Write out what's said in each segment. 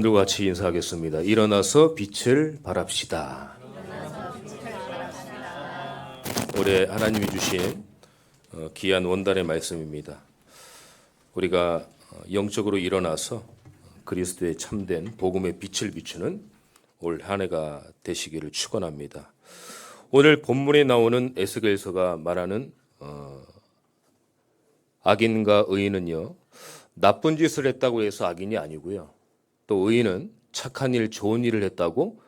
들과 같이 인사하겠습니다. 일어나서 빛을 발합시다. 올해 하나님이 주신 귀한 원달의 말씀입니다. 우리가 영적으로 일어나서 그리스도의 참된 복음의 빛을 비추는 올 한 해가 되시기를 축원합니다. 오늘 본문에 나오는 에스겔서가 말하는 악인과 의인은요, 나쁜 짓을 했다고 해서 악인이 아니고요, 또 의인은 착한 일, 좋은 일을 했다고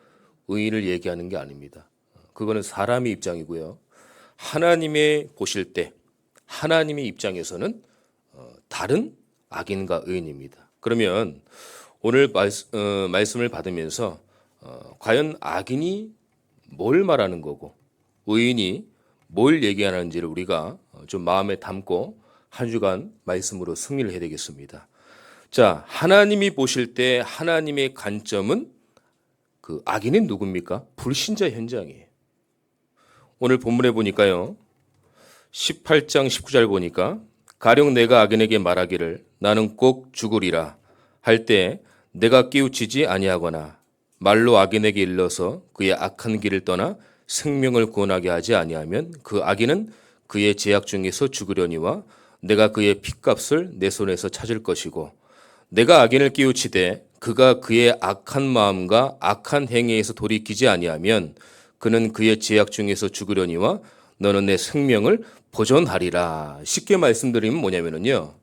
의인을 얘기하는 게 아닙니다. 그거는 사람의 입장이고요, 하나님의 보실 때 하나님의 입장에서는 다른 악인과 의인입니다. 그러면 오늘 말씀을 받으면서 과연 악인이 뭘 말하는 거고 의인이 뭘 얘기하는지를 우리가 좀 마음에 담고 한 주간 말씀으로 승리를 해야 되겠습니다. 자, 하나님이 보실 때 하나님의 관점은 그 악인은 누굽니까? 불신자 현장이에요. 오늘 본문에 보니까요, 18장 19절 보니까 가령 내가 악인에게 말하기를 나는 꼭 죽으리라 할 때 내가 깨우치지 아니하거나 말로 악인에게 일러서 그의 악한 길을 떠나 생명을 구원하게 하지 아니하면 그 악인은 그의 죄악 중에서 죽으려니와 내가 그의 핏값을 내 손에서 찾을 것이고 내가 악인을 깨우치되 그가 그의 악한 마음과 악한 행위에서 돌이키지 아니하면 그는 그의 죄악 중에서 죽으려니와 너는 내 생명을 보존하리라. 쉽게 말씀드리면 뭐냐면요,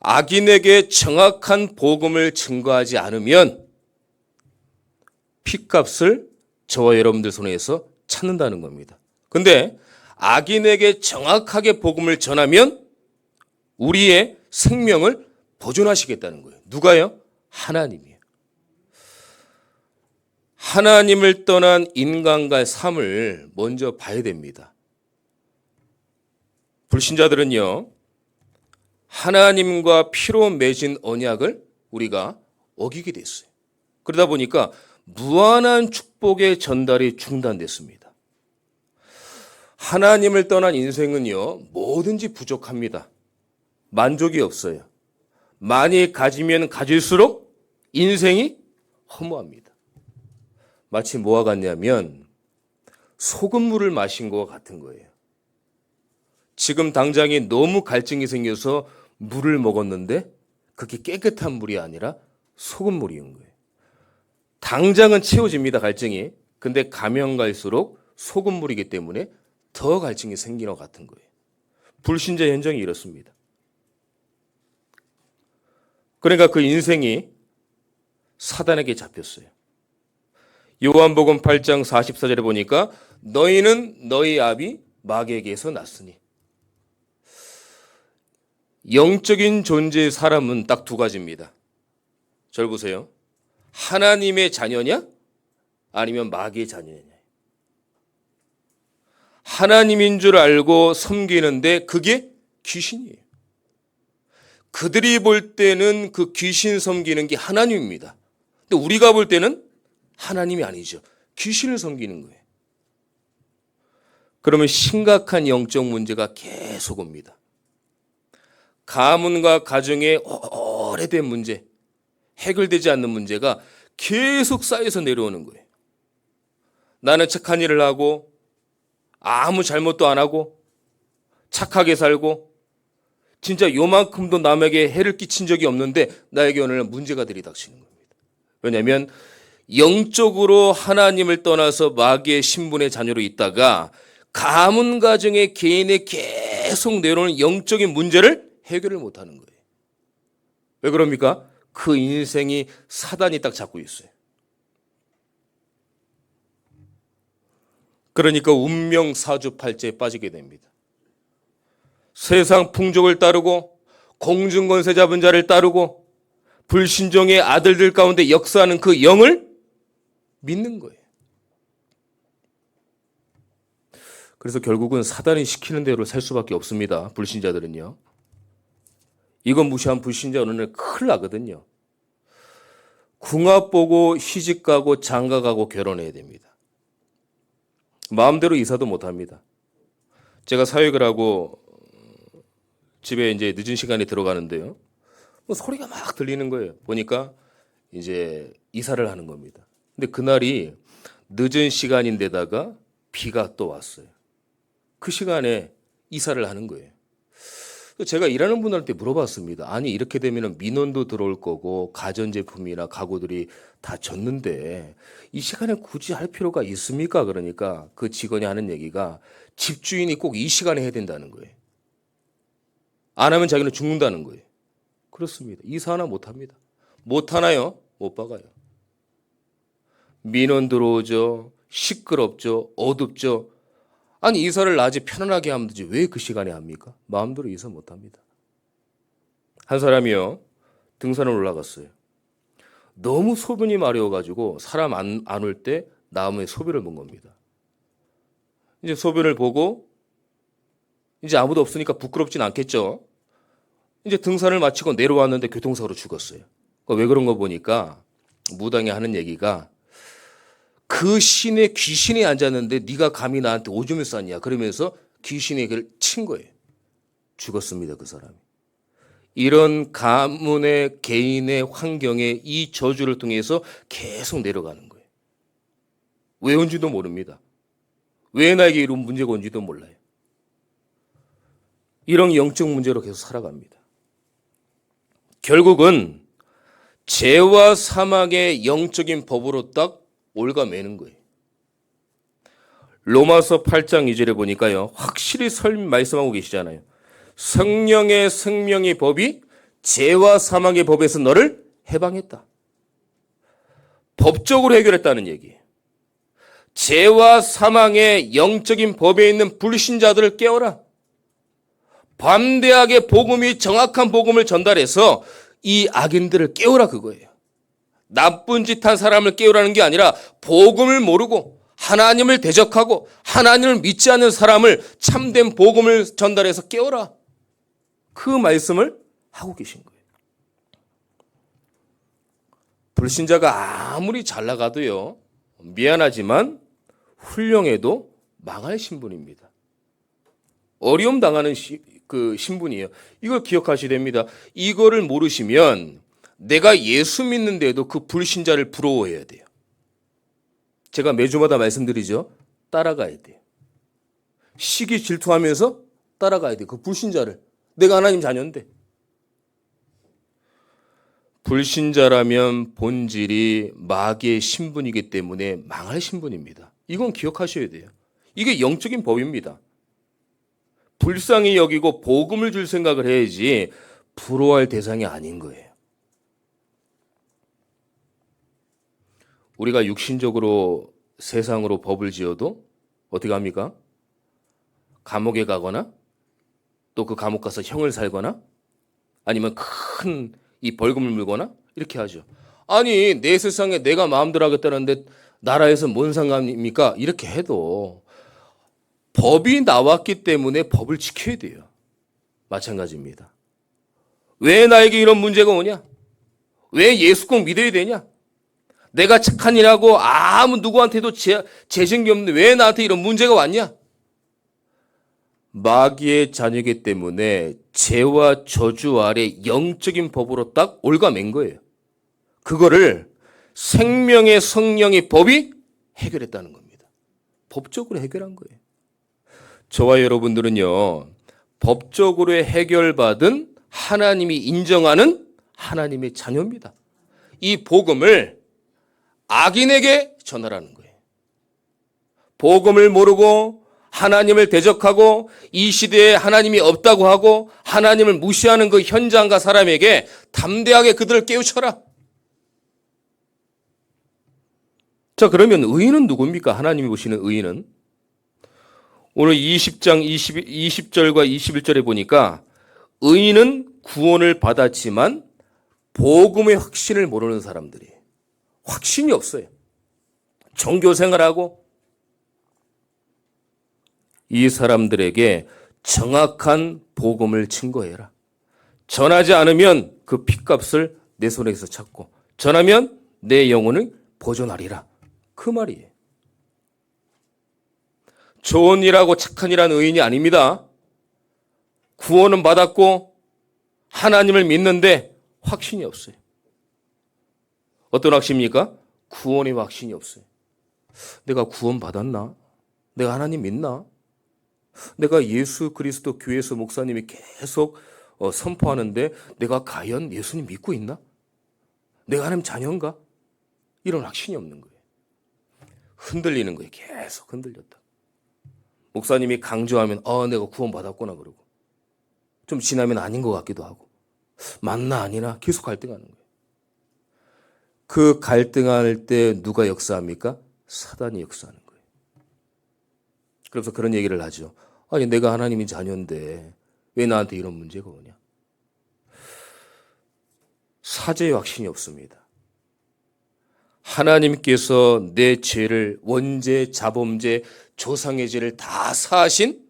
악인에게 정확한 복음을 증거하지 않으면 핏값을 저와 여러분들 손에서 찾는다는 겁니다. 근데 악인에게 정확하게 복음을 전하면 우리의 생명을 보존하시겠다는 거예요. 누가요? 하나님이에요. 하나님을 떠난 인간과의 삶을 먼저 봐야 됩니다. 불신자들은요, 하나님과 피로 맺은 언약을 우리가 어기게 됐어요. 그러다 보니까 무한한 축복의 전달이 중단됐습니다. 하나님을 떠난 인생은요, 뭐든지 부족합니다. 만족이 없어요. 많이 가지면 가질수록 인생이 허무합니다. 마치 뭐와 같냐면 소금물을 마신 것과 같은 거예요. 지금 당장에 너무 갈증이 생겨서 물을 먹었는데 그게 깨끗한 물이 아니라 소금물인 거예요. 당장은 채워집니다, 갈증이. 근데 가면 갈수록 소금물이기 때문에 더 갈증이 생기는 것 같은 거예요. 불신자 현장이 이렇습니다. 그러니까 그 인생이 사단에게 잡혔어요. 요한복음 8장 44절에 보니까 너희는 너희 아비 마귀에게서 났으니. 영적인 존재의 사람은 딱 두 가지입니다. 절 보세요. 하나님의 자녀냐? 아니면 마귀의 자녀냐? 하나님인 줄 알고 섬기는데 그게 귀신이에요. 그들이 볼 때는 그 귀신 섬기는 게 하나님입니다. 근데 우리가 볼 때는 하나님이 아니죠. 귀신을 섬기는 거예요. 그러면 심각한 영적 문제가 계속 옵니다. 가문과 가정의 오래된 문제, 해결되지 않는 문제가 계속 쌓여서 내려오는 거예요. 나는 착한 일을 하고 아무 잘못도 안 하고 착하게 살고 진짜 요만큼도 남에게 해를 끼친 적이 없는데 나에게 오늘 문제가 들이닥치는 겁니다. 왜냐하면 영적으로 하나님을 떠나서 마귀의 신분의 자녀로 있다가 가문 가정의 개인의 계속 내려오는 영적인 문제를 해결을 못하는 거예요. 왜 그럽니까? 그 인생이 사단이 딱 잡고 있어요. 그러니까 운명 사주팔자에 빠지게 됩니다. 세상 풍족을 따르고 공중권세 잡은 자를 따르고 불신종의 아들들 가운데 역사하는 그 영을 믿는 거예요. 그래서 결국은 사단이 시키는 대로 살 수밖에 없습니다. 불신자들은요. 이건 무시한 불신자 어느 날 큰일 나거든요. 궁합 보고 시집 가고 장가 가고 결혼해야 됩니다. 마음대로 이사도 못 합니다. 제가 사역을 하고 집에 이제 늦은 시간에 들어가는데요. 뭐 소리가 막 들리는 거예요. 보니까 이제 이사를 하는 겁니다. 근데 그날이 늦은 시간인데다가 비가 또 왔어요. 그 시간에 이사를 하는 거예요. 제가 일하는 분들한테 물어봤습니다. 아니 이렇게 되면 민원도 들어올 거고 가전제품이나 가구들이 다 졌는데 이 시간에 굳이 할 필요가 있습니까? 그러니까 그 직원이 하는 얘기가 집주인이 꼭 이 시간에 해야 된다는 거예요. 안 하면 자기는 죽는다는 거예요. 그렇습니다. 이사 하나 못 합니다. 못 하나요? 못 박아요. 민원 들어오죠. 시끄럽죠. 어둡죠. 아니 이사를 낮에 편안하게 하면 되지 왜 그 시간에 합니까? 마음대로 이사 못 합니다. 한 사람이요. 등산을 올라갔어요. 너무 소변이 마려워가지고 사람 안 올 때 나무에 소변을 본 겁니다. 이제 소변을 보고 이제 아무도 없으니까 부끄럽진 않겠죠. 이제 등산을 마치고 내려왔는데 교통사고로 죽었어요. 왜 그런 거 보니까 무당이 하는 얘기가 그 신에 귀신이 앉았는데 네가 감히 나한테 오줌을 쌌냐 그러면서 귀신이 그를 친 거예요. 죽었습니다. 그 사람이. 이런 가문의 개인의 환경에 이 저주를 통해서 계속 내려가는 거예요. 왜 온지도 모릅니다. 왜 나에게 이런 문제가 온지도 몰라요. 이런 영적 문제로 계속 살아갑니다. 결국은 죄와 사망의 영적인 법으로 딱 올가매는 거예요. 로마서 8장 2절에 보니까요. 확실히 말씀하고 계시잖아요. 성령의 생명의 법이 죄와 사망의 법에서 너를 해방했다. 법적으로 해결했다는 얘기예요. 죄와 사망의 영적인 법에 있는 불신자들을 깨워라. 반대하게 복음이 정확한 복음을 전달해서 이 악인들을 깨워라 그거예요. 나쁜 짓 한 사람을 깨우라는 게 아니라 복음을 모르고 하나님을 대적하고 하나님을 믿지 않는 사람을 참된 복음을 전달해서 깨워라. 그 말씀을 하고 계신 거예요. 불신자가 아무리 잘 나가도요. 미안하지만 훌륭해도 망할 신분입니다. 어려움 당하는 그 신분이에요. 이걸 기억하셔야 됩니다. 이거를 모르시면 내가 예수 믿는데도 그 불신자를 부러워해야 돼요. 제가 매주마다 말씀드리죠. 따라가야 돼요. 시기 질투하면서 따라가야 돼요. 그 불신자를. 내가 하나님 자녀인데. 불신자라면 본질이 마귀의 신분이기 때문에 망할 신분입니다. 이건 기억하셔야 돼요. 이게 영적인 법입니다. 불쌍히 여기고 복음을 줄 생각을 해야지 부러워할 대상이 아닌 거예요. 우리가 육신적으로 세상으로 법을 지어도 어떻게 합니까? 감옥에 가거나 또 그 감옥 가서 형을 살거나 아니면 큰 이 벌금을 물거나 이렇게 하죠. 아니 내 세상에 내가 마음대로 하겠다는데 나라에서 뭔 상관입니까? 이렇게 해도 법이 나왔기 때문에 법을 지켜야 돼요. 마찬가지입니다. 왜 나에게 이런 문제가 오냐? 왜 예수 꼭 믿어야 되냐? 내가 착한 일하고 아무 누구한테도 재정이 없는데 왜 나한테 이런 문제가 왔냐? 마귀의 자녀이기 때문에 죄와 저주 아래 영적인 법으로 딱 올가맨 거예요. 그거를 생명의 성령의 법이 해결했다는 겁니다. 법적으로 해결한 거예요. 저와 여러분들은요, 법적으로 해결받은 하나님이 인정하는 하나님의 자녀입니다. 이 복음을 악인에게 전하라는 거예요. 복음을 모르고 하나님을 대적하고 이 시대에 하나님이 없다고 하고 하나님을 무시하는 그 현장과 사람에게 담대하게 그들을 깨우쳐라. 자, 그러면 의인은 누굽니까? 하나님이 보시는 의인은? 오늘 20장 20절과 21절에 보니까 의인은 구원을 받았지만 복음의 확신을 모르는 사람들이 확신이 없어요. 종교 생활하고 이 사람들에게 정확한 복음을 증거해라. 전하지 않으면 그 핏값을 내 손에서 찾고 전하면 내 영혼을 보존하리라. 그 말이에요. 좋은 일하고 착한 일한 의인이 아닙니다. 구원은 받았고 하나님을 믿는데 확신이 없어요. 어떤 확신입니까? 구원의 확신이 없어요. 내가 구원 받았나? 내가 하나님 믿나? 내가 예수 그리스도 교회에서 목사님이 계속 선포하는데 내가 과연 예수님 믿고 있나? 내가 하나님 자녀인가? 이런 확신이 없는 거예요. 흔들리는 거예요. 계속 흔들렸다. 목사님이 강조하면 내가 구원 받았구나 그러고 좀 지나면 아닌 것 같기도 하고 맞나 아니나 계속 갈등하는 거예요. 그 갈등할 때 누가 역사합니까? 사단이 역사하는 거예요. 그래서 그런 얘기를 하죠. 아니 내가 하나님의 자녀인데 왜 나한테 이런 문제가 오냐? 사죄의 확신이 없습니다. 하나님께서 내 죄를 원죄, 자범죄, 조상의 죄를 다 사하신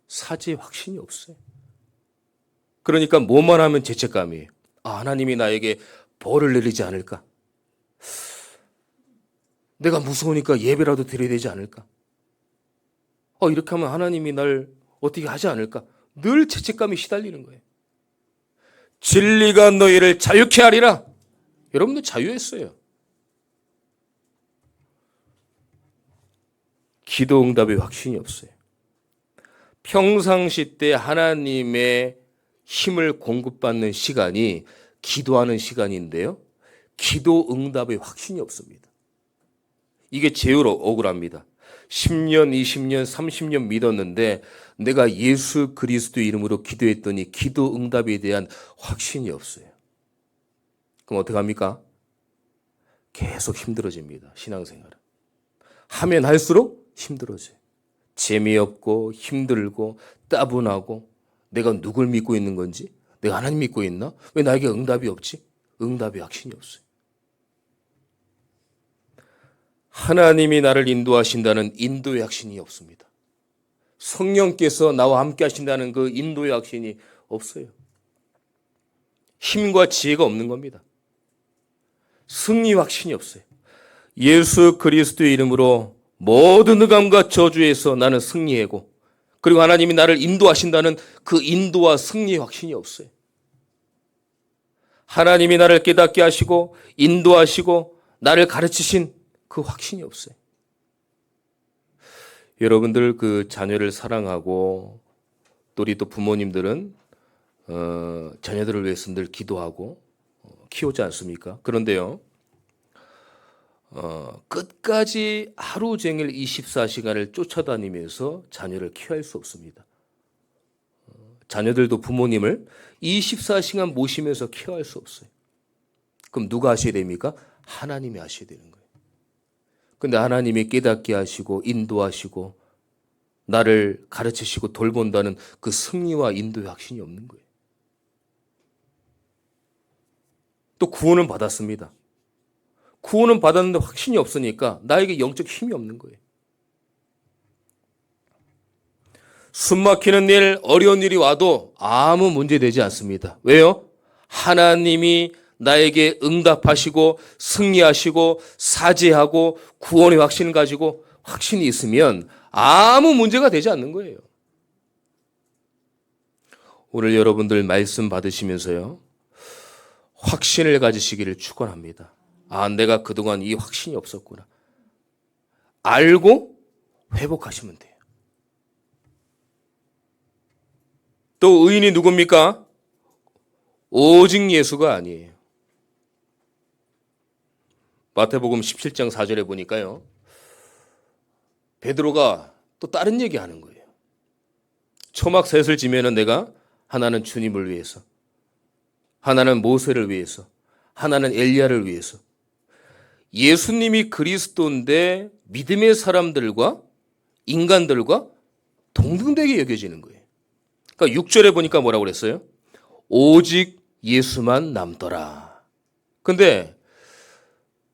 사죄의 확신이 없어요. 그러니까 뭐만 하면 죄책감이에요. 하나님이 나에게 벌을 내리지 않을까? 내가 무서우니까 예배라도 드려야 되지 않을까? 이렇게 하면 하나님이 날 어떻게 하지 않을까? 늘 죄책감이 시달리는 거예요. 진리가 너희를 자유케 하리라. 여러분들 자유했어요. 기도 응답의 확신이 없어요. 평상시 때 하나님의 힘을 공급받는 시간이 기도하는 시간인데요. 기도 응답의 확신이 없습니다. 이게 제일 억울합니다. 10년, 20년, 30년 믿었는데 내가 예수 그리스도 이름으로 기도했더니 기도 응답에 대한 확신이 없어요. 그럼 어떡합니까? 계속 힘들어집니다. 신앙생활은. 하면 할수록 힘들어져요. 재미없고 힘들고 따분하고 내가 누굴 믿고 있는 건지, 내가 하나님 믿고 있나? 왜 나에게 응답이 없지? 응답의 확신이 없어요. 하나님이 나를 인도하신다는 인도의 확신이 없습니다. 성령께서 나와 함께 하신다는 그 인도의 확신이 없어요. 힘과 지혜가 없는 겁니다. 승리 확신이 없어요. 예수 그리스도의 이름으로 모든 흑암과 저주에서 나는 승리하고 그리고 하나님이 나를 인도하신다는 그 인도와 승리의 확신이 없어요. 하나님이 나를 깨닫게 하시고 인도하시고 나를 가르치신 그 확신이 없어요. 여러분들 그 자녀를 사랑하고 또 우리 또 부모님들은 자녀들을 위해서 늘 기도하고 키우지 않습니까? 그런데요. 끝까지 하루 종일 24시간을 쫓아다니면서 자녀를 케어할 수 없습니다. 자녀들도 부모님을 24시간 모시면서 케어할 수 없어요. 그럼 누가 하셔야 됩니까? 하나님이 하셔야 되는 거예요. 근데 하나님이 깨닫게 하시고 인도하시고 나를 가르치시고 돌본다는 그 승리와 인도의 확신이 없는 거예요. 또 구원은 받았습니다. 구원은 받았는데 확신이 없으니까 나에게 영적 힘이 없는 거예요. 숨막히는 일, 어려운 일이 와도 아무 문제 되지 않습니다. 왜요? 하나님이 나에게 응답하시고 승리하시고 사죄하고 구원의 확신을 가지고 확신이 있으면 아무 문제가 되지 않는 거예요. 오늘 여러분들 말씀 받으시면서요. 확신을 가지시기를 축원합니다. 내가 그동안 이 확신이 없었구나. 알고 회복하시면 돼요. 또 의인이 누굽니까? 오직 예수가 아니에요. 마태복음 17장 4절에 보니까요. 베드로가 또 다른 얘기하는 거예요. 초막 셋을 지면은 내가 하나는 주님을 위해서, 하나는 모세를 위해서, 하나는 엘리야를 위해서. 예수님이 그리스도인데 믿음의 사람들과 인간들과 동등되게 여겨지는 거예요. 그러니까 6절에 보니까 뭐라고 그랬어요? 오직 예수만 남더라. 근데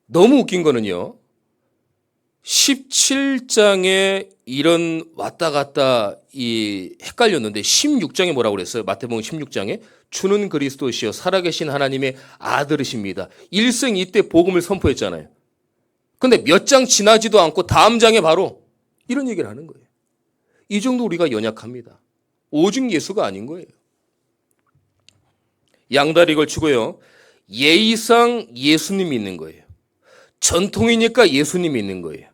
너무 웃긴 거는요. 17장에 이런 왔다 갔다 헷갈렸는데 16장에 뭐라고 그랬어요? 마태복음 16장에 주는 그리스도시요 살아계신 하나님의 아들이십니다. 일생 이때 복음을 선포했잖아요. 근데 몇 장 지나지도 않고 다음 장에 바로 이런 얘기를 하는 거예요. 이 정도 우리가 연약합니다. 오직 예수가 아닌 거예요. 양다리 걸치고요. 예의상 예수님 믿는 거예요. 전통이니까 예수님 믿는 거예요.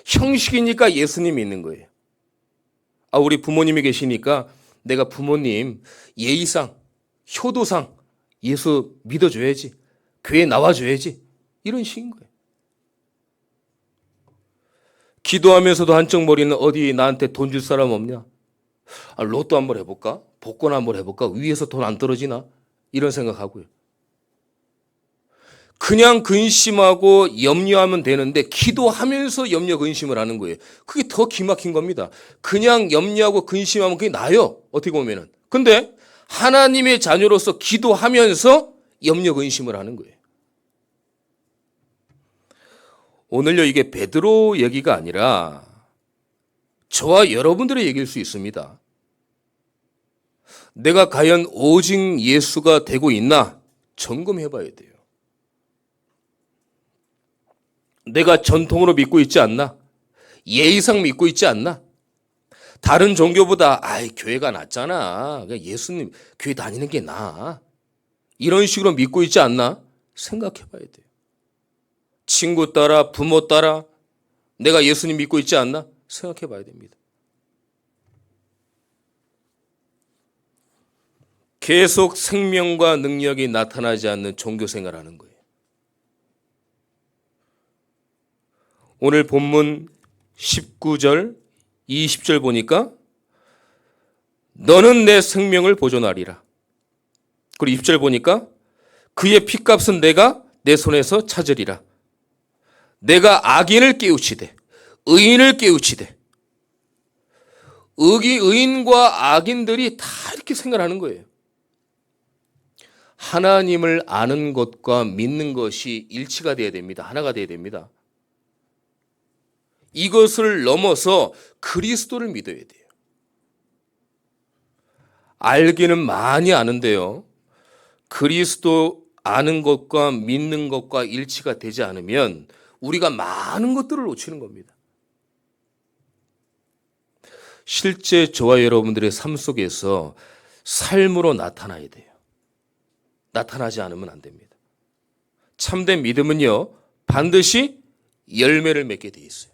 형식이니까 예수님 믿는 거예요. 우리 부모님이 계시니까 내가 부모님 예의상, 효도상 예수 믿어줘야지. 교회 나와줘야지. 이런 식인 거예요. 기도하면서도 한쪽 머리는 어디 나한테 돈 줄 사람 없냐? 로또 한번 해볼까? 복권 한번 해볼까? 위에서 돈 안 떨어지나? 이런 생각하고요. 그냥 근심하고 염려하면 되는데 기도하면서 염려 근심을 하는 거예요. 그게 더 기막힌 겁니다. 그냥 염려하고 근심하면 그게 나아요. 어떻게 보면은. 근데 하나님의 자녀로서 기도하면서 염려 근심을 하는 거예요. 오늘요, 이게 베드로 얘기가 아니라 저와 여러분들의 얘기일 수 있습니다. 내가 과연 오직 예수가 되고 있나 점검해 봐야 돼요. 내가 전통으로 믿고 있지 않나? 예의상 믿고 있지 않나? 다른 종교보다 교회가 낫잖아. 그냥 예수님 교회 다니는 게 나아. 이런 식으로 믿고 있지 않나? 생각해 봐야 돼요. 친구 따라 부모 따라 내가 예수님 믿고 있지 않나? 생각해 봐야 됩니다. 계속 생명과 능력이 나타나지 않는 종교 생활하는 거예요. 오늘 본문 19절, 20절 보니까 너는 내 생명을 보존하리라. 그리고 20절 보니까 그의 피값은 내가 내 손에서 찾으리라. 내가 악인을 깨우치되 의인을 깨우치되. 의인과 악인들이 다 이렇게 생각하는 거예요. 하나님을 아는 것과 믿는 것이 일치가 돼야 됩니다. 하나가 돼야 됩니다. 이것을 넘어서 그리스도를 믿어야 돼요. 알기는 많이 아는데요. 그리스도 아는 것과 믿는 것과 일치가 되지 않으면 우리가 많은 것들을 놓치는 겁니다. 실제 저와 여러분들의 삶 속에서 삶으로 나타나야 돼요. 나타나지 않으면 안 됩니다. 참된 믿음은요, 반드시 열매를 맺게 돼 있어요.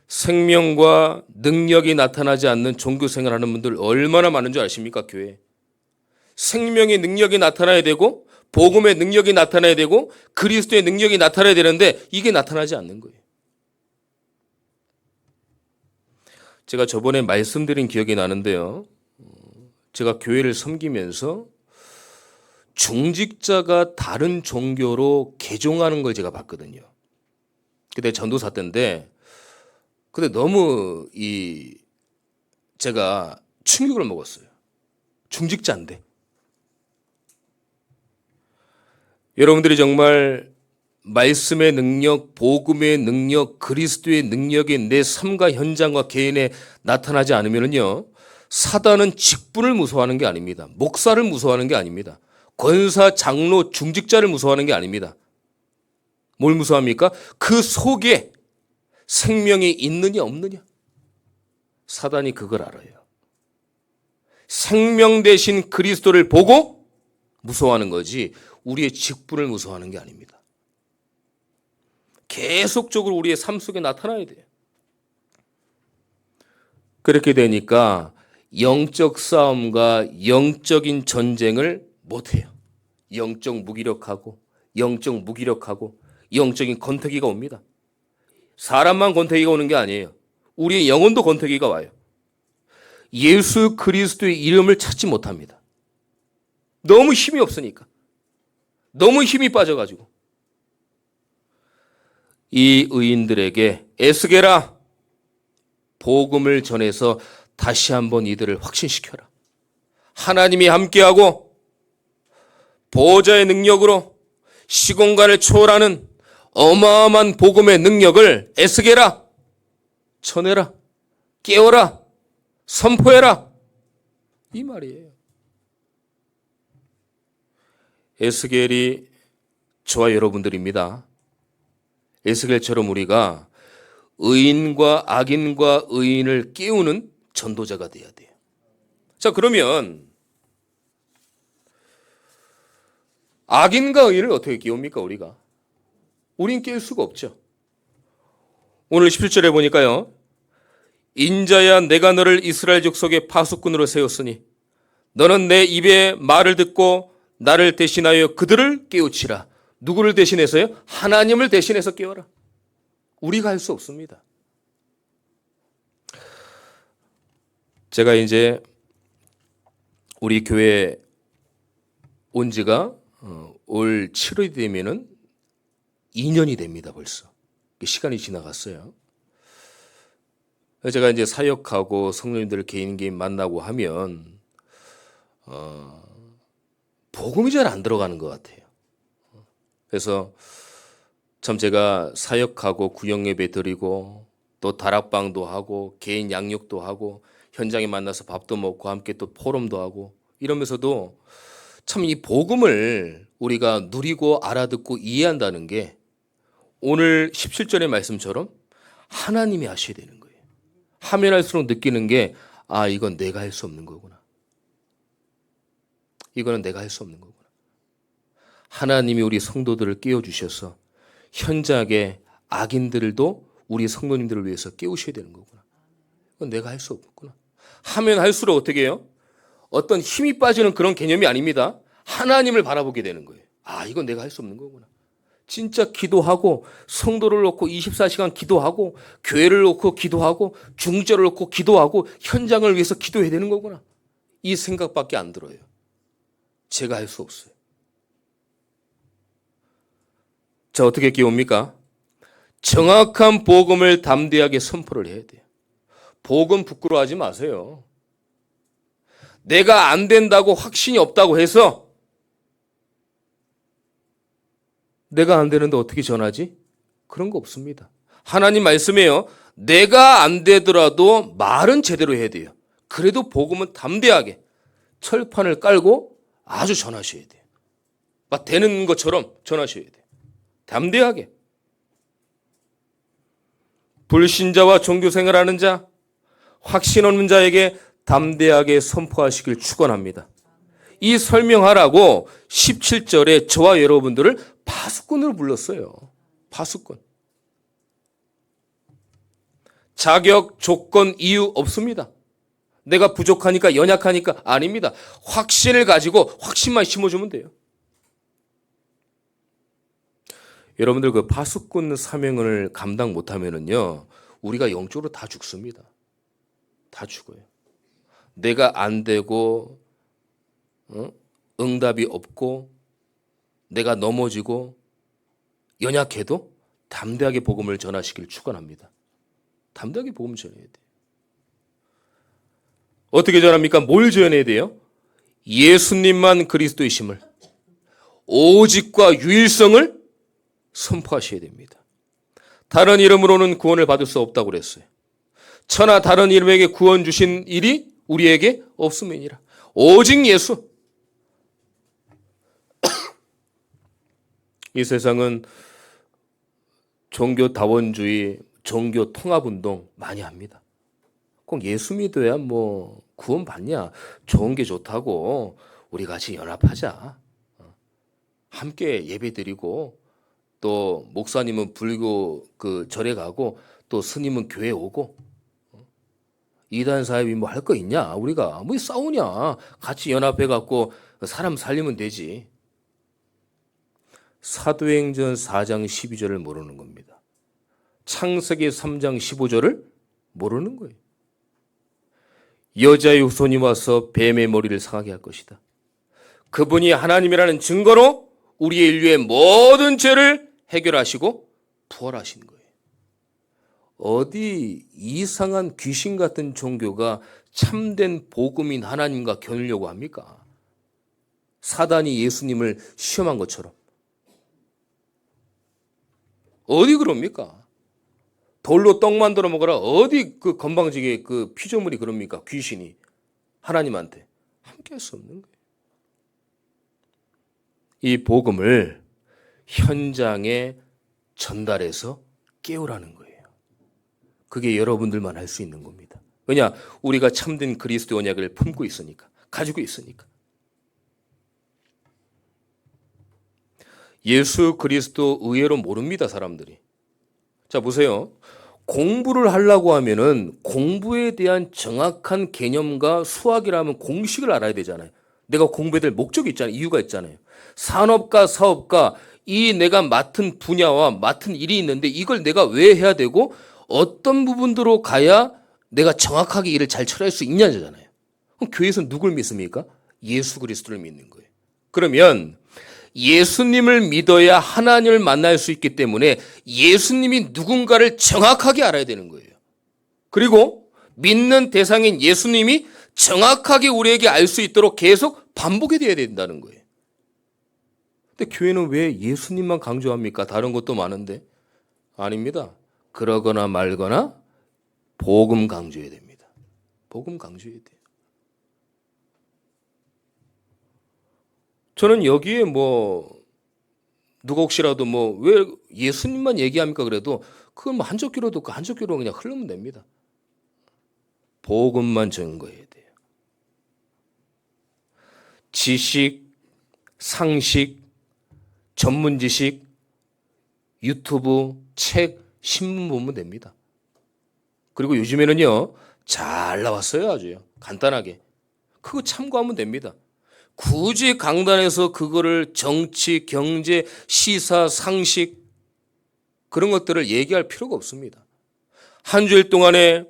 생명과 능력이 나타나지 않는 종교 생활하는 분들 얼마나 많은 줄 아십니까, 교회에? 생명의 능력이 나타나야 되고 복음의 능력이 나타나야 되고 그리스도의 능력이 나타나야 되는데 이게 나타나지 않는 거예요. 제가 저번에 말씀드린 기억이 나는데요. 제가 교회를 섬기면서 중직자가 다른 종교로 개종하는 걸 제가 봤거든요. 그때 전도사 때인데 근데 너무 제가 충격을 먹었어요. 중직자인데. 여러분들이 정말 말씀의 능력, 복음의 능력, 그리스도의 능력이 내 삶과 현장과 개인에 나타나지 않으면요, 사단은 직분을 무서워하는 게 아닙니다. 목사를 무서워하는 게 아닙니다. 권사, 장로, 중직자를 무서워하는 게 아닙니다. 뭘 무서워합니까? 그 속에 생명이 있느냐 없느냐. 사단이 그걸 알아요. 생명 대신 그리스도를 보고 무서워하는 거지 우리의 직분을 무서워하는 게 아닙니다. 계속적으로 우리의 삶 속에 나타나야 돼요. 그렇게 되니까 영적 싸움과 영적인 전쟁을 못해요. 영적 무기력하고 영적인 권태기가 옵니다. 사람만 권태기가 오는 게 아니에요. 우리의 영혼도 권태기가 와요. 예수 그리스도의 이름을 찾지 못합니다. 너무 힘이 없으니까. 너무 힘이 빠져가지고. 이 의인들에게 에스게라, 복음을 전해서 다시 한번 이들을 확신시켜라. 하나님이 함께하고 보호자의 능력으로 시공간을 초월하는 어마어마한 복음의 능력을 에스게라, 전해라, 깨워라, 선포해라. 이 말이에요. 에스겔이 저와 여러분들입니다. 에스겔처럼 우리가 의인과 악인과 의인을 깨우는 전도자가 돼야 돼요. 자, 그러면 악인과 의인을 어떻게 깨웁니까, 우리가? 우린 깰 수가 없죠. 오늘 17절에 보니까요. 인자야 내가 너를 이스라엘 족속의 파수꾼으로 세웠으니 너는 내 입의 말을 듣고 나를 대신하여 그들을 깨우치라. 누구를 대신해서요? 하나님을 대신해서 깨워라. 우리가 할 수 없습니다. 제가 이제 우리 교회 온 지가 올 7월이 되면은 2년이 됩니다, 벌써. 시간이 지나갔어요. 제가 이제 사역하고 성도님들 개인 만나고 하면 복음이 잘 안 들어가는 것 같아요. 그래서 참 제가 사역하고 구역예배 드리고 또 다락방도 하고 개인 양육도 하고 현장에 만나서 밥도 먹고 함께 또 포럼도 하고 이러면서도 참 이 복음을 우리가 누리고 알아듣고 이해한다는 게 오늘 17절의 말씀처럼 하나님이 하셔야 되는 거예요. 하면 할수록 느끼는 게 이건 내가 할 수 없는 거구나. 이거는 내가 할 수 없는 거구나. 하나님이 우리 성도들을 깨워주셔서 현장에 악인들도 우리 성도님들을 위해서 깨우셔야 되는 거구나. 이건 내가 할 수 없구나. 하면 할수록 어떻게 해요? 어떤 힘이 빠지는 그런 개념이 아닙니다. 하나님을 바라보게 되는 거예요. 이건 내가 할 수 없는 거구나. 진짜 기도하고 성도를 놓고 24시간 기도하고 교회를 놓고 기도하고 중저를 놓고 기도하고 현장을 위해서 기도해야 되는 거구나. 이 생각밖에 안 들어요. 제가 할 수 없어요. 자, 어떻게 깨웁니까? 정확한 복음을 담대하게 선포를 해야 돼요. 복음 부끄러워하지 마세요. 내가 안 된다고 확신이 없다고 해서 내가 안 되는데 어떻게 전하지? 그런 거 없습니다. 하나님 말씀이에요. 내가 안 되더라도 말은 제대로 해야 돼요. 그래도 복음은 담대하게 철판을 깔고 아주 전하셔야 돼요. 막 되는 것처럼 전하셔야 돼요. 담대하게. 불신자와 종교생활하는 자, 확신 없는 자에게 담대하게 선포하시길 축원합니다. 이 설명하라고 17절에 저와 여러분들을 파수꾼으로 불렀어요. 파수꾼. 자격, 조건, 이유 없습니다. 내가 부족하니까 연약하니까 아닙니다. 확신을 가지고 확신만 심어주면 돼요. 여러분들 그 파수꾼 사명을 감당 못하면은요, 우리가 영적으로 다 죽습니다. 다 죽어요. 내가 안 되고, 응답이 없고, 내가 넘어지고, 연약해도 담대하게 복음을 전하시길 축원합니다. 담대하게 복음 전해야 돼요. 어떻게 전합니까? 뭘 전해야 돼요? 예수님만 그리스도이심을, 오직과 유일성을 선포하셔야 됩니다. 다른 이름으로는 구원을 받을 수 없다고 그랬어요. 천하 다른 이름에게 구원 주신 일이 우리에게 없음이니라. 오직 예수. 이 세상은 종교다원주의, 종교 통합운동 많이 합니다. 꼭 예수 믿어야 뭐 구원 받냐? 좋은 게 좋다고 우리 같이 연합하자. 함께 예배드리고 또 목사님은 불교 그 절에 가고 또 스님은 교회 오고 이단 사회비 뭐 할 거 있냐? 우리가 뭐 싸우냐? 같이 연합해 갖고 사람 살리면 되지. 사도행전 4장 12절을 모르는 겁니다. 창세기 3장 15절을 모르는 거예요. 여자의 후손이 와서 뱀의 머리를 상하게 할 것이다. 그분이 하나님이라는 증거로 우리의 인류의 모든 죄를 해결하시고 부활하신 거예요. 어디 이상한 귀신 같은 종교가 참된 복음인 하나님과 겨누려고 합니까? 사단이 예수님을 시험한 것처럼. 어디 그럽니까? 돌로 떡 만들어 먹어라. 어디 그 건방지게 그 피조물이 그럽니까? 귀신이 하나님한테 함께 할 수 없는 거예요. 이 복음을 현장에 전달해서 깨우라는 거예요. 그게 여러분들만 할 수 있는 겁니다. 왜냐? 우리가 참된 그리스도 언약을 품고 있으니까, 가지고 있으니까. 예수 그리스도 의외로 모릅니다, 사람들이. 자, 보세요. 공부를 하려고 하면은 공부에 대한 정확한 개념과 수학이라면 공식을 알아야 되잖아요. 내가 공부해야 될 목적이 있잖아요. 이유가 있잖아요. 산업과 사업과 이 내가 맡은 분야와 맡은 일이 있는데 이걸 내가 왜 해야 되고 어떤 부분으로 가야 내가 정확하게 일을 잘 처리할 수 있냐잖아요. 그럼 교회에서 누굴 믿습니까? 예수 그리스도를 믿는 거예요. 그러면 예수님을 믿어야 하나님을 만날 수 있기 때문에 예수님이 누군가를 정확하게 알아야 되는 거예요. 그리고 믿는 대상인 예수님이 정확하게 우리에게 알 수 있도록 계속 반복이 되어야 된다는 거예요. 근데 교회는 왜 예수님만 강조합니까? 다른 것도 많은데. 아닙니다. 그러거나 말거나 복음 강조해야 됩니다. 복음 강조해야 돼요. 저는 여기에 누가 혹시라도 왜 예수님만 얘기합니까? 그래도 그건 한쪽귀로 듣고 한쪽귀로 그냥 흐르면 됩니다. 복음만 증거해야 돼요. 지식, 상식, 전문 지식, 유튜브, 책, 신문 보면 됩니다. 그리고 요즘에는요, 잘 나왔어요. 아주요. 간단하게. 그거 참고하면 됩니다. 굳이 강단에서 그거를 정치, 경제, 시사, 상식 그런 것들을 얘기할 필요가 없습니다. 한 주일 동안에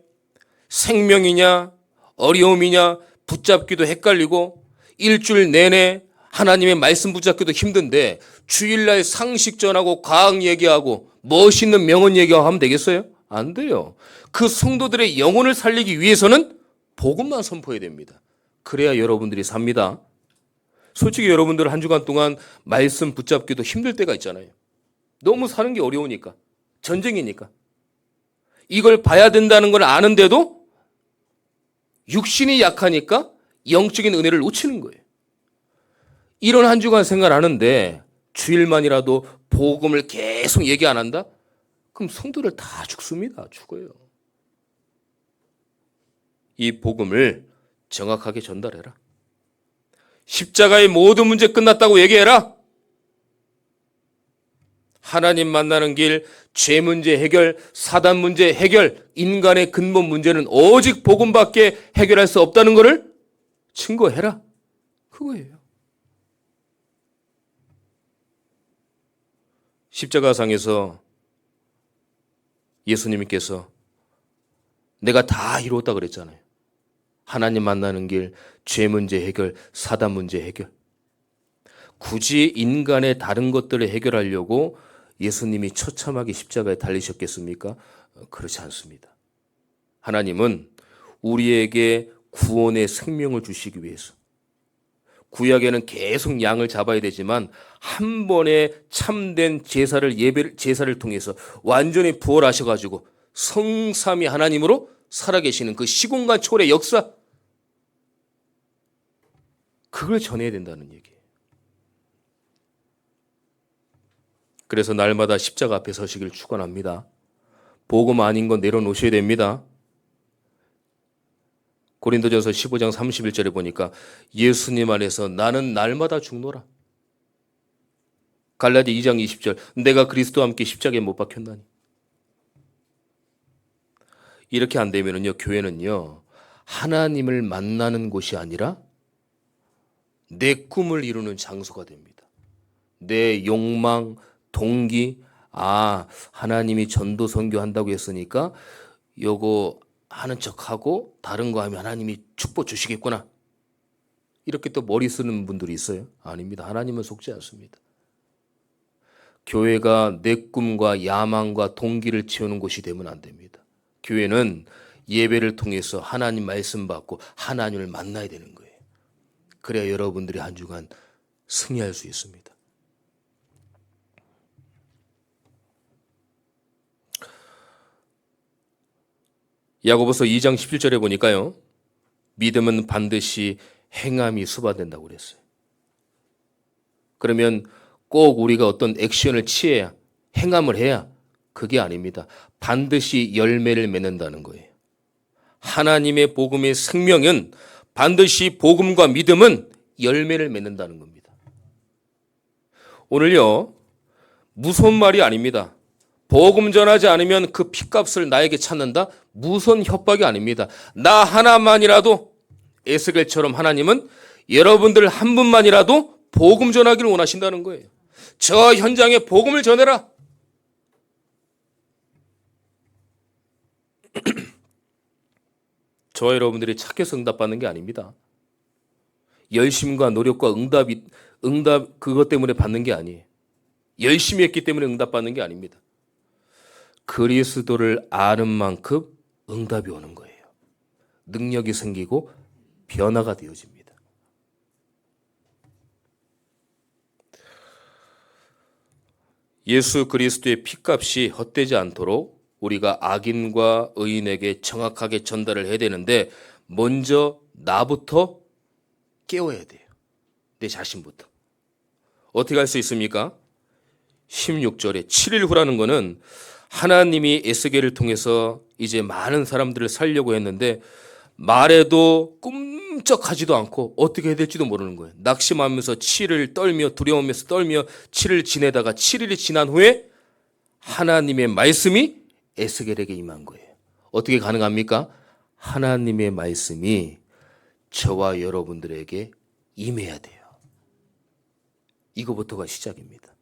생명이냐 어려움이냐 붙잡기도 헷갈리고 일주일 내내 하나님의 말씀 붙잡기도 힘든데 주일날 상식 전하고 과학 얘기하고 멋있는 명언 얘기하고 하면 되겠어요? 안 돼요. 그 성도들의 영혼을 살리기 위해서는 복음만 선포해야 됩니다. 그래야 여러분들이 삽니다. 솔직히 여러분들 한 주간 동안 말씀 붙잡기도 힘들 때가 있잖아요. 너무 사는 게 어려우니까. 전쟁이니까. 이걸 봐야 된다는 걸 아는데도 육신이 약하니까 영적인 은혜를 놓치는 거예요. 이런 한 주간 생활하는데 주일만이라도 복음을 계속 얘기 안 한다? 그럼 성도들 다 죽습니다. 죽어요. 이 복음을 정확하게 전달해라. 십자가의 모든 문제 끝났다고 얘기해라. 하나님 만나는 길, 죄 문제 해결, 사단 문제 해결, 인간의 근본 문제는 오직 복음밖에 해결할 수 없다는 것을 증거해라. 그거예요. 십자가상에서 예수님께서 내가 다 이루었다 그랬잖아요. 하나님 만나는 길, 죄 문제 해결, 사단 문제 해결. 굳이 인간의 다른 것들을 해결하려고 예수님이 처참하게 십자가에 달리셨겠습니까? 그렇지 않습니다. 하나님은 우리에게 구원의 생명을 주시기 위해서 구약에는 계속 양을 잡아야 되지만 한 번에 참된 제사를 통해서 완전히 부활하셔가지고 성삼위 하나님으로 살아계시는 그 시공간 초월의 역사, 그걸 전해야 된다는 얘기예요. 그래서 날마다 십자가 앞에 서시길 축원합니다. 복음 아닌 건 내려놓으셔야 됩니다. 고린도전서 15장 31절에 보니까 예수님 안에서 나는 날마다 죽노라. 갈라디 2장 20절 내가 그리스도와 함께 십자가에 못 박혔나니. 이렇게 안 되면은요, 교회는요, 하나님을 만나는 곳이 아니라 내 꿈을 이루는 장소가 됩니다. 내 욕망, 동기, 하나님이 전도 선교한다고 했으니까 요거 하는 척하고 다른 거 하면 하나님이 축복 주시겠구나. 이렇게 또 머리 쓰는 분들이 있어요. 아닙니다. 하나님은 속지 않습니다. 교회가 내 꿈과 야망과 동기를 채우는 곳이 되면 안 됩니다. 교회는 예배를 통해서 하나님 말씀 받고 하나님을 만나야 되는 거예요. 그래야 여러분들이 한 주간 승리할 수 있습니다. 야고보서 2장 17절에 보니까요. 믿음은 반드시 행함이 수반된다고 그랬어요. 그러면 꼭 우리가 어떤 액션을 취해야, 행함을 해야 그게 아닙니다. 반드시 열매를 맺는다는 거예요. 하나님의 복음의 생명은 반드시 복음과 믿음은 열매를 맺는다는 겁니다. 오늘요, 무서운 말이 아닙니다. 복음 전하지 않으면 그 핏값을 나에게 찾는다? 무서운 협박이 아닙니다. 나 하나만이라도 에스겔처럼 하나님은 여러분들 한 분만이라도 복음 전하기를 원하신다는 거예요. 저 현장에 복음을 전해라. 저와 여러분들이 착해서 응답받는 게 아닙니다. 열심과 노력과 응답 그것 때문에 받는 게 아니에요. 열심히 했기 때문에 응답받는 게 아닙니다. 그리스도를 아는 만큼 응답이 오는 거예요. 능력이 생기고 변화가 되어집니다. 예수 그리스도의 핏값이 헛되지 않도록 우리가 악인과 의인에게 정확하게 전달을 해야 되는데 먼저 나부터 깨워야 돼요. 내 자신부터. 어떻게 할 수 있습니까? 16절에 7일 후라는 거는 하나님이 에스겔을 통해서 이제 많은 사람들을 살려고 했는데 말해도 꿈쩍하지도 않고 어떻게 해야 될지도 모르는 거예요. 낙심하면서 7일 떨며 두려우면서 떨며 7일 지내다가 7일이 지난 후에 하나님의 말씀이 에스겔에게 임한 거예요. 어떻게 가능합니까? 하나님의 말씀이 저와 여러분들에게 임해야 돼요. 이거부터가 시작입니다.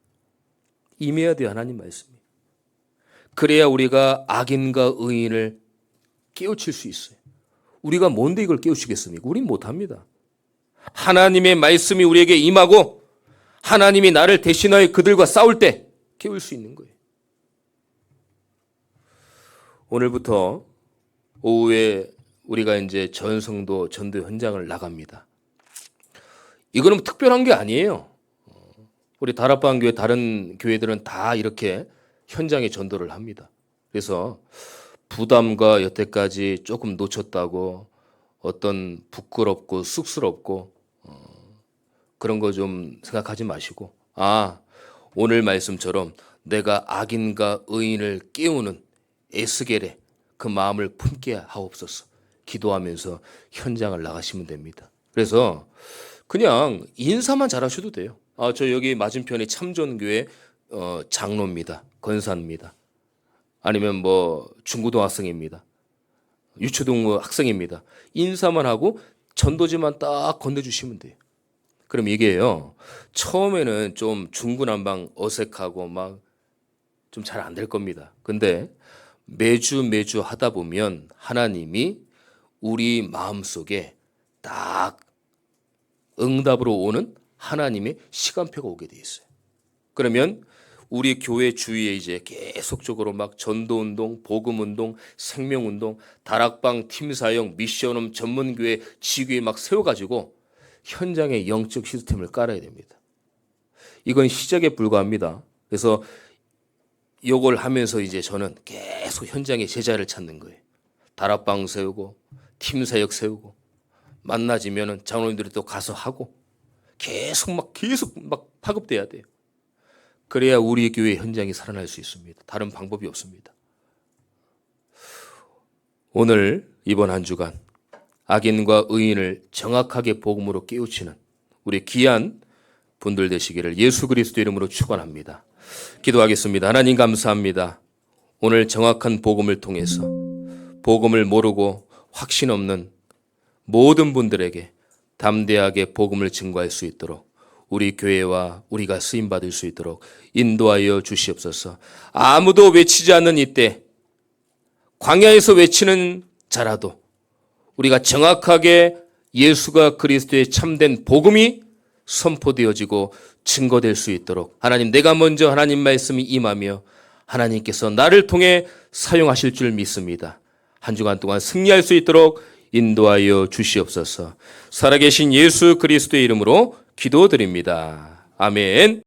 임해야 돼요, 하나님 말씀이. 그래야 우리가 악인과 의인을 깨우칠 수 있어요. 우리가 뭔데 이걸 깨우치겠습니까? 우린 못합니다. 하나님의 말씀이 우리에게 임하고 하나님이 나를 대신하여 그들과 싸울 때 깨울 수 있는 거예요. 오늘부터 오후에 우리가 이제 전성도 전도 현장을 나갑니다. 이거는 특별한 게 아니에요. 우리 다락방 교회 다른 교회들은 다 이렇게 현장에 전도를 합니다. 그래서 부담과 여태까지 조금 놓쳤다고 어떤 부끄럽고 쑥스럽고 그런 거 좀 생각하지 마시고 오늘 말씀처럼 내가 악인과 의인을 깨우는 에스겔의 그 마음을 품게 하옵소서 기도하면서 현장을 나가시면 됩니다. 그래서 그냥 인사만 잘하셔도 돼요. 저 여기 맞은편에 참전교회 장로입니다. 권사입니다. 아니면 뭐 중고등학생입니다. 유초등 학생입니다. 인사만 하고 전도지만 딱 건네주시면 돼요. 그럼 이게요. 처음에는 좀 중구난방 어색하고 막 좀 잘 안 될 겁니다. 근데 매주 하다 보면 하나님이 우리 마음속에 딱 응답으로 오는 하나님의 시간표가 오게 돼 있어요. 그러면 우리 교회 주위에 이제 계속적으로 막 전도운동, 복음운동, 생명운동, 다락방, 팀사역, 미션홈, 전문교회, 지교회 막 세워가지고 현장에 영적 시스템을 깔아야 됩니다. 이건 시작에 불과합니다. 그래서 이걸 하면서 이제 저는 계속 현장에 제자를 찾는 거예요. 다락방 세우고, 팀사역 세우고, 만나지면은 장로님들이 또 가서 하고, 계속 막 파급돼야 돼요. 그래야 우리 교회 현장이 살아날 수 있습니다. 다른 방법이 없습니다. 오늘 이번 한 주간 악인과 의인을 정확하게 복음으로 깨우치는 우리 귀한 분들 되시기를 예수 그리스도 이름으로 축원합니다. 기도하겠습니다. 하나님 감사합니다. 오늘 정확한 복음을 통해서 복음을 모르고 확신 없는 모든 분들에게 담대하게 복음을 증거할 수 있도록 우리 교회와 우리가 쓰임받을 수 있도록 인도하여 주시옵소서. 아무도 외치지 않는 이때 광야에서 외치는 자라도 우리가 정확하게 예수가 그리스도의 참된 복음이 선포되어지고 증거될 수 있도록 하나님 내가 먼저 하나님 말씀이 임하며 하나님께서 나를 통해 사용하실 줄 믿습니다. 한 주간 동안 승리할 수 있도록 인도하여 주시옵소서. 살아계신 예수 그리스도의 이름으로 기도드립니다. 아멘.